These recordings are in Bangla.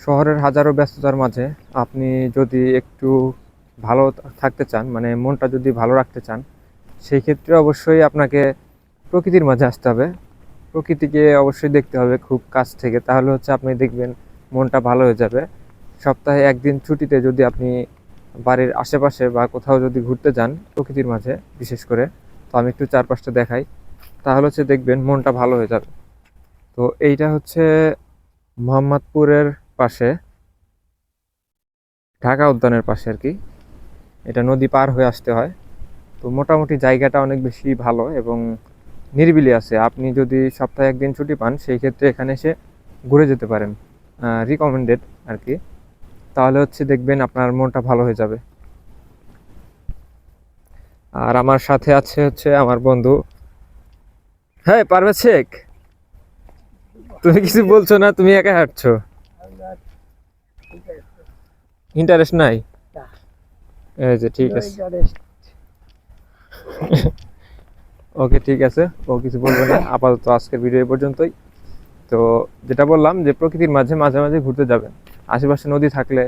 শহরের হাজারো ব্যস্ততার মাঝে আপনি যদি একটু ভালো থাকতে চান, মানে মনটা যদি ভালো রাখতে চান, সেই ক্ষেত্রে অবশ্যই আপনাকে প্রকৃতির মাঝে আসতে হবে। প্রকৃতিকে অবশ্যই দেখতে হবে খুব কাছ থেকে, তাহলে হচ্ছে আপনি দেখবেন মনটা ভালো হয়ে যাবে। সপ্তাহে একদিন ছুটিতে যদি আপনি বাড়ির আশেপাশে বা কোথাও যদি ঘুরতে যান প্রকৃতির মাঝে, বিশেষ করে, তো আমি একটু চারপাশটা দেখাই, তাহলে হচ্ছে দেখবেন মনটা ভালো হয়ে যাবে। তো এইটা হচ্ছে মোহাম্মদপুরের পাশে, ঢাকা উদ্যানের পাশে আর কি। এটা নদী পার হয়ে আসতে হয়। তো মোটামুটি জায়গাটা অনেক বেশি ভালো এবং নিরিবিলি আছে। আপনি যদি সপ্তাহে একদিন ছুটি পান সেই ক্ষেত্রে এখানে এসে ঘুরে যেতে পারেন, রিকমেন্ডেড আর কি। তাহলে হচ্ছে দেখবেন আপনার মনটা ভালো হয়ে যাবে। আর আমার সাথে আছে হচ্ছে আমার বন্ধু। হ্যাঁ, পারভেজ শেখ, তুমি কিছু বলছো না, তুমি একা হাঁটছো, ইন্টারেস্ট নাই? এই যে ঠিক আছে। ওকে, ঠিক আছে, ও কিছু বলবে না আপাতত। আজকের ভিডিও এই পর্যন্তই। তো যেটা বললাম যে প্রকৃতির মাঝে মাঝে মাঝে ঘুরতে যাবেন, আশেপাশে নদী থাকলে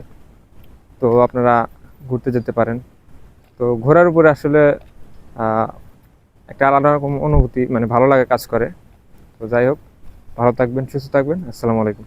তো আপনারা ঘুরতে যেতে পারেন। তো ঘোরার উপরে আসলে আহ, একটা আলাদা রকম অনুভূতি, মানে ভালো লাগা কাজ করে। তো যাই হোক, ভালো থাকবেন, সুস্থ থাকবেন। আসসালামু আলাইকুম।